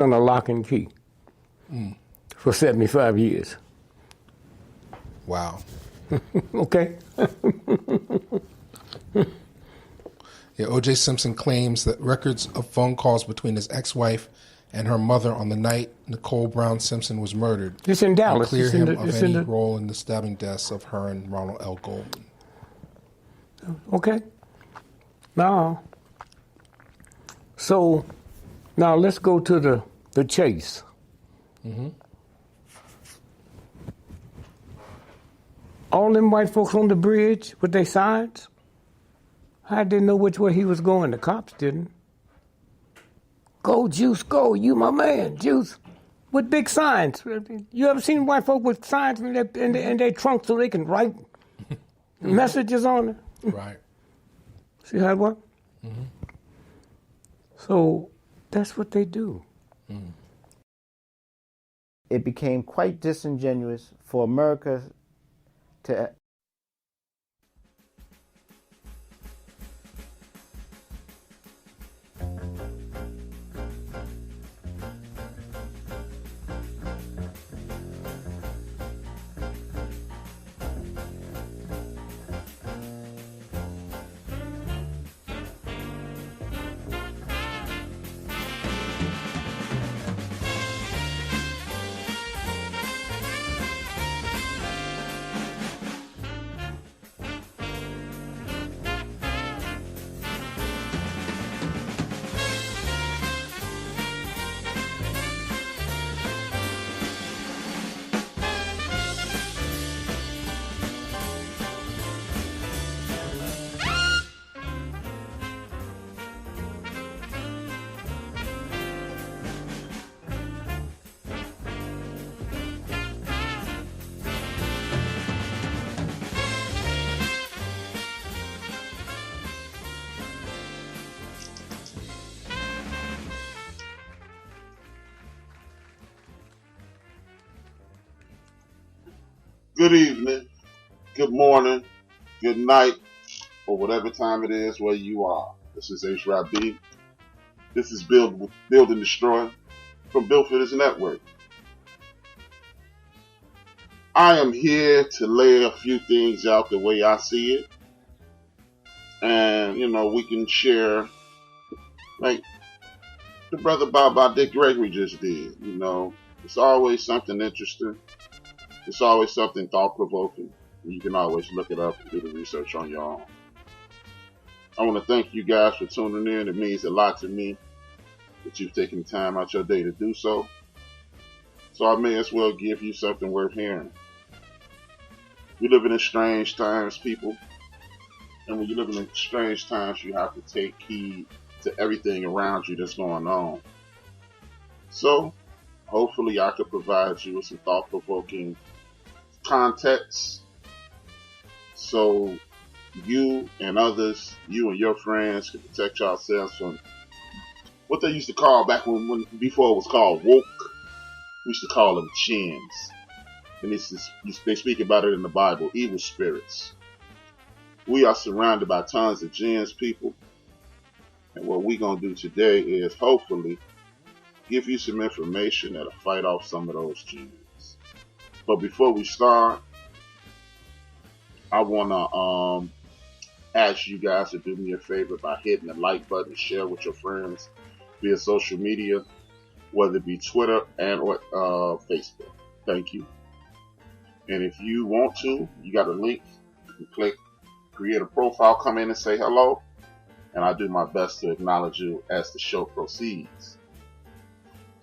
on a lock and key for 75 years. Wow. Okay? Yeah, O.J. Simpson claims that records of phone calls between his ex-wife and her mother on the night Nicole Brown Simpson was murdered It's in Dallas. clear It's him in the, of any role in the stabbing deaths of her and Ronald L. Goldman. Okay. Now, so now let's go to the chase. Mm-hmm. All them white folks on the bridge with their signs, how'd they know which way he was going? The cops didn't. Go, Juice, go. You my man, Juice. With big signs. You ever seen white folk with signs in their trunk so they can write messages on it? Right. See how it works? Mm-hmm. So that's what they do. Mm. It became quite disingenuous for America to Good evening, good morning, good night, or whatever time it is where you are. This is HRap B. This is Build and Destroy from Build for This Network. I am here to lay a few things out the way I see it. And, we can share, like the brother Bob Dick Gregory just did. It's always something interesting. It's always something thought-provoking. You can always look it up and do the research on your own. I want to thank you guys for tuning in. It means a lot to me that you've taken time out your day to do so. So I may as well give you something worth hearing. We live in strange times, people. And when you live in strange times, you have to take heed to everything around you that's going on. So, hopefully I could provide you with some thought-provoking context so you and others, you and your friends can protect yourselves from what they used to call back when before it was called woke. We used to call them chins. And they speak about it in the Bible, evil spirits. We are surrounded by tons of jinns, people. And what we're going to do today is hopefully give you some information that'll fight off some of those jinns. But before we start, I want to ask you guys to do me a favor by hitting the like button, share with your friends via social media, whether it be Twitter and or Facebook. Thank you. And if you want to, you got a link. You can click, create a profile, come in and say hello. And I do my best to acknowledge you as the show proceeds.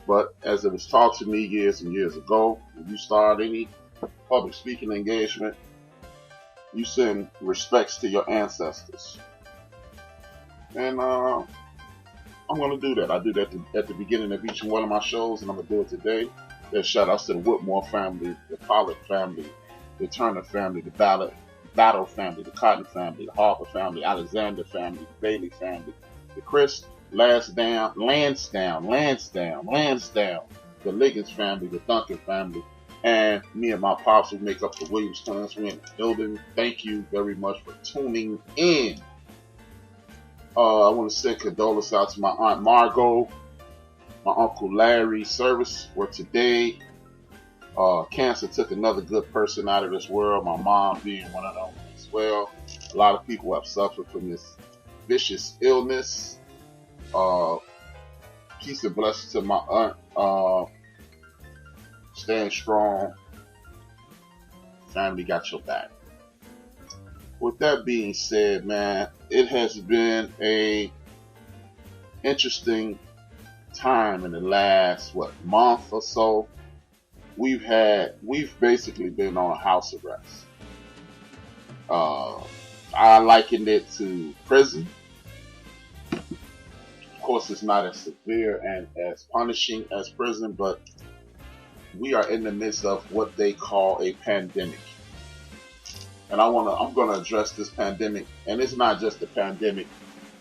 But as it was taught to me years and years ago, when you start any public speaking engagement, you send respects to your ancestors. And I'm going to do that. I do that at the beginning of each one of my shows, and I'm going to do it today. There's shout outs to the Whitmore family, the Pollard family, the Turner family, the Battle family, the Cotton family, the Harper family, Alexander family, the Bailey family, the Chris Lansdowne, the Liggins family, the Duncan family, and me and my pops who make up the Williams clans. We in the building. Thank you very much for tuning in. I want to send condolences out to my Aunt Margot, my Uncle Larry's service for today. Cancer took another good person out of this world, my mom being one of them as well. A lot of people have suffered from this vicious illness. Peace and blessings to my aunt. Stand strong. Family got your back. With that being said, man, it has been a interesting time in the last month or so. We've basically been on a house arrest. I likened it to prison. Of course, it's not as severe and as punishing as prison, but we are in the midst of what they call a pandemic. And I'm gonna address this pandemic, and it's not just a pandemic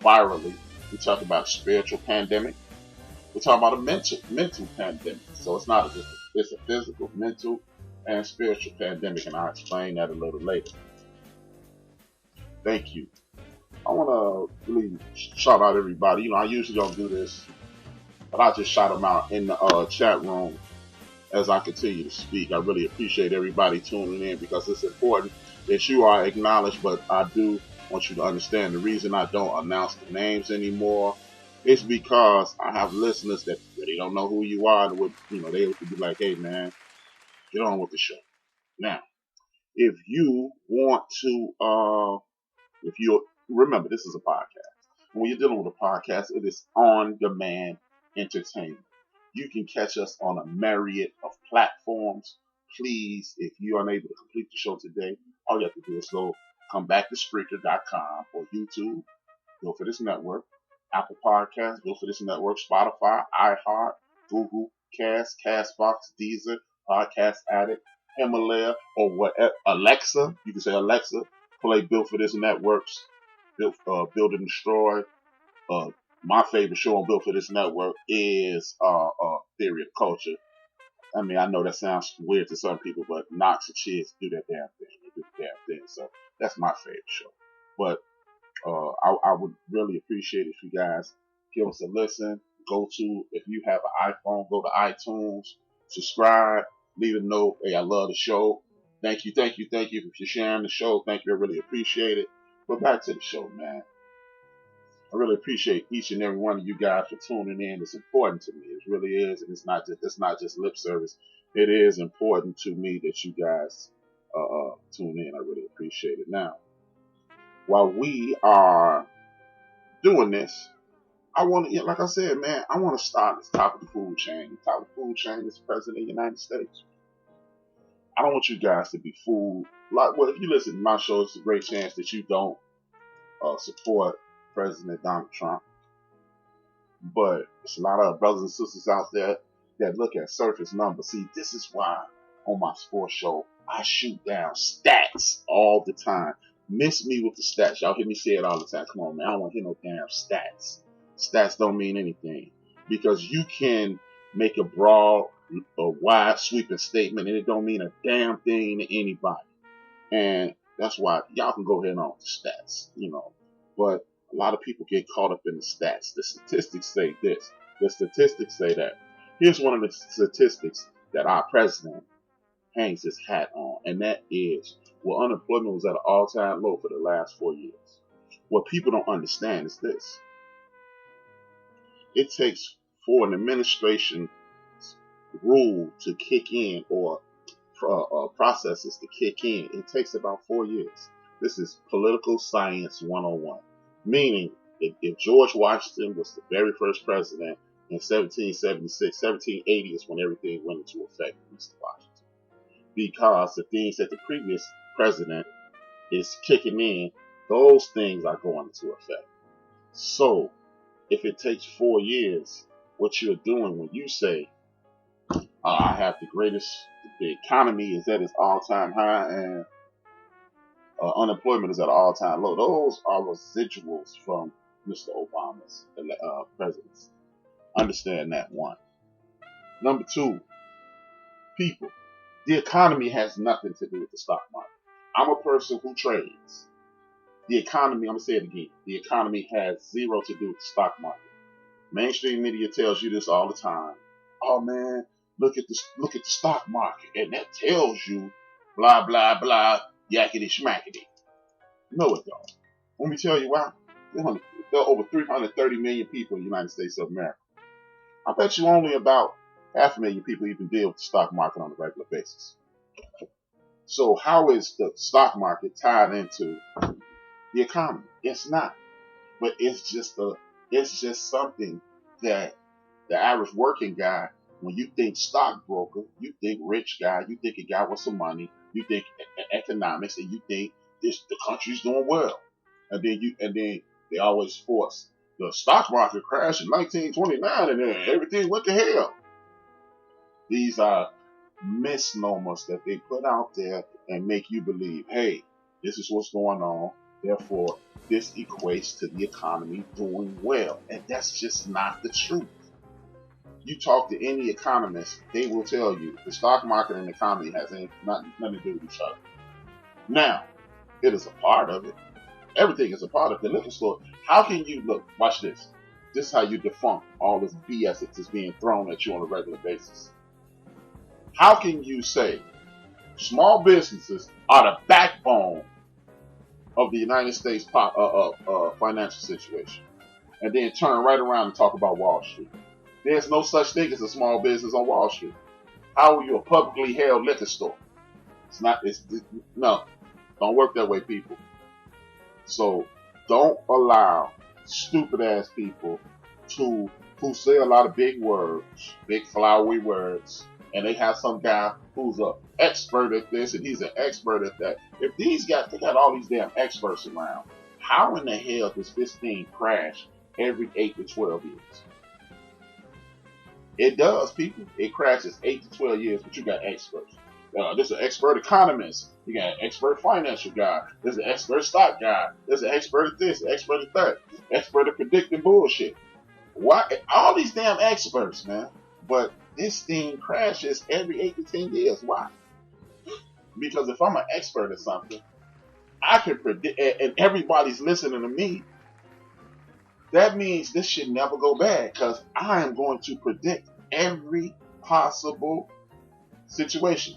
virally. We talk about a spiritual pandemic. We're talking about a mental pandemic. So it's not just it's a physical, mental, and spiritual pandemic, and I'll explain that a little later. Thank you. I want to really shout out everybody. I usually don't do this, but I just shout them out in the chat room as I continue to speak. I really appreciate everybody tuning in because it's important that you are acknowledged, but I do want you to understand the reason I don't announce the names anymore is because I have listeners that really don't know who you are and they would be like, hey man, get on with the show. Now, if you want to, remember, this is a podcast. When you're dealing with a podcast, it is on-demand entertainment. You can catch us on a myriad of platforms. Please, if you are unable to complete the show today, all you have to do is come back to Spreaker.com or YouTube, go for this network, Apple Podcasts, go for this network, Spotify, iHeart, Google Cast, Castbox, Deezer, Podcast Addict, Himalaya, or whatever. Alexa, you can say Alexa, play Built for This Networks, Build and Destroy. My favorite show on Built for This Network is Theory of Culture. I mean, I know that sounds weird to some people, but Knox and Chiz do that damn thing. They do the damn thing. So that's my favorite show. But I would really appreciate if you guys give us a listen. If you have an iPhone, go to iTunes, subscribe, leave a note. Hey, I love the show. Thank you if you're sharing the show. Thank you, I really appreciate it. But back to the show, man. I really appreciate each and every one of you guys for tuning in. It's important to me. It really is, and it's not just lip service. It is important to me that you guys tune in. I really appreciate it. Now, while we are doing this, I want to, like I said, man, I want to start at the top of the food chain. The top of the food chain is the President of the United States. I don't want you guys to be fooled. If you listen to my show, it's a great chance that you don't support President Donald Trump. But there's a lot of brothers and sisters out there that look at surface numbers. See, this is why on my sports show, I shoot down stats all the time. Miss me with the stats. Y'all hear me say it all the time. Come on, man. I don't want to hear no damn stats. Stats don't mean anything. Because you can make a broad, a wide sweeping statement and it don't mean a damn thing to anybody. And that's why y'all can go ahead and on the stats, But a lot of people get caught up in the stats. The statistics say this. The statistics say that. Here's one of the statistics that our president hangs his hat on, and that is unemployment was at an all-time low for the last 4 years. What people don't understand is this. It takes for an administration rule to kick in or processes to kick in. It takes about 4 years. This is political science 101. Meaning, if George Washington was the very first president in 1776, 1780 is when everything went into effect in Mr. Washington. Because the things that the previous president is kicking in, those things are going into effect. So, if it takes 4 years, what you're doing when you say, I have the economy is at its all-time high and unemployment is at an all-time low. Those are residuals from Mr. Obama's presidency. Understand that, one. Number two, people. The economy has nothing to do with the stock market. I'm a person who trades. The economy, I'm going to say it again, the economy has zero to do with the stock market. Mainstream media tells you this all the time. Oh man, look at the stock market, and that tells you blah blah blah yakety schmackety. No, it don't. Let me tell you why. There are over 330 million people in the United States of America. I bet you only about 500,000 people even deal with the stock market on a regular basis. So how is the stock market tied into the economy? It's not. But it's just something that the average working guy, when you think stockbroker, you think rich guy, you think a guy with some money, you think economics, and you think the country's doing well. And then they always force the stock market crashed in 1929 and then everything went to hell. These are misnomers that they put out there and make you believe, hey, this is what's going on. Therefore, this equates to the economy doing well. And that's just not the truth. You talk to any economist, they will tell you the stock market and the economy has nothing to do with each other. Now, it is a part of it. Everything is a part of the liquor store. How can you look? Watch this. This is how you debunk all this BS that is being thrown at you on a regular basis. How can you say small businesses are the backbone of the United States financial situation, and then turn right around and talk about Wall Street? There's no such thing as a small business on Wall Street. How are you a publicly held liquor store? No, don't work that way, people. So don't allow stupid ass people who say a lot of big words, big flowery words, and they have some guy who's an expert at this and he's an expert at that. If these guys, they got all these damn experts around, how in the hell does this thing crash every 8 to 12 years? It does, people. It crashes 8 to 12 years, but you got experts. There's an expert economist. You got an expert financial guy. There's an expert stock guy. There's an expert at this, an expert at that, expert at predicting bullshit. Why? All these damn experts, man. But this thing crashes every 8 to 10 years. Why? Because if I'm an expert at something, I can predict, and everybody's listening to me, that means this should never go bad because I am going to predict every possible situation.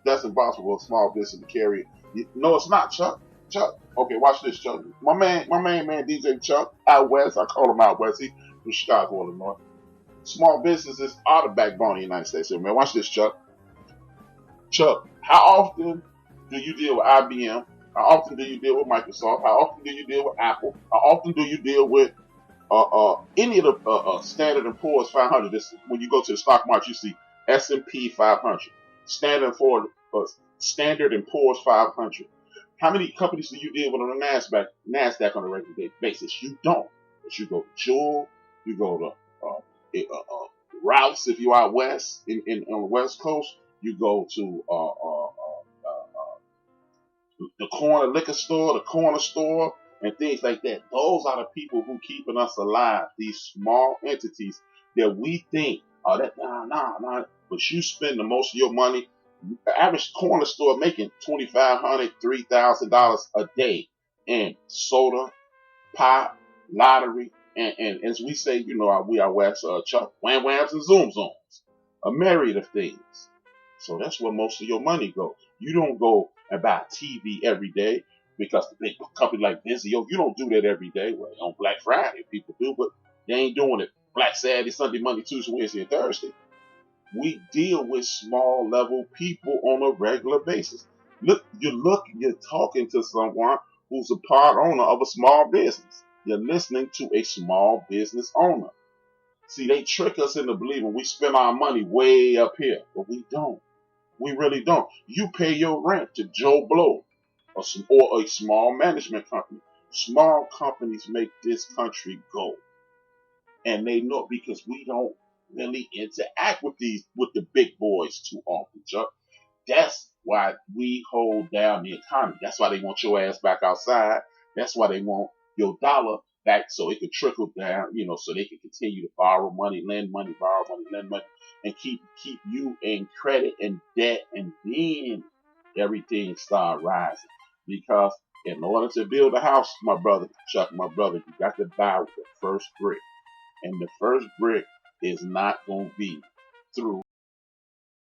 That's impossible for a small business to carry. No, it's not, Chuck. Chuck. Okay, watch this, Chuck. My main man, DJ Chuck, out west. I call him out west. He's from Chicago, Illinois. Small businesses are the backbone of the United States. Man, watch this, Chuck. Chuck, how often do you deal with IBM? How often do you deal with Microsoft? How often do you deal with Apple? How often do you deal with any of the Standard & Poor's 500? When you go to the stock market, you see S&P 500. Standard & Poor's 500. How many companies do you deal with on the NASDAQ on a regular basis? You don't. But you go to Jewel, you go to Rouse if you're out west, on the West Coast. You go to the corner liquor store, the corner store, and things like that. Those are the people who keeping us alive. These small entities that we think, nah. But you spend the most of your money. The average corner store making $2,500, $3,000 a day in soda, pop, lottery, and as we say, we are West Chuck, wham whams and zoom zooms, a myriad of things. So that's where most of your money goes. You don't go and buy a TV every day because the big company like Vizio, you don't do that every day. Well, on Black Friday, people do, but they ain't doing it Black Saturday, Sunday, Monday, Tuesday, Wednesday, and Thursday. We deal with small level people on a regular basis. You're talking to someone who's a part owner of a small business. You're listening to a small business owner. See, they trick us into believing we spend our money way up here, but we don't. We really don't. You pay your rent to Joe Blow or a small management company. Small companies make this country go. And they know because we don't really interact with the big boys too often, Chuck. That's why we hold down the economy. That's why they want your ass back outside. That's why they want your dollar back so it can trickle down, so they can continue to borrow money, lend money, borrow money, lend money, and keep you in credit and debt, and then everything start rising. Because in order to build a house, my brother, Chuck, you got to buy with the first brick. And the first brick is not going to be through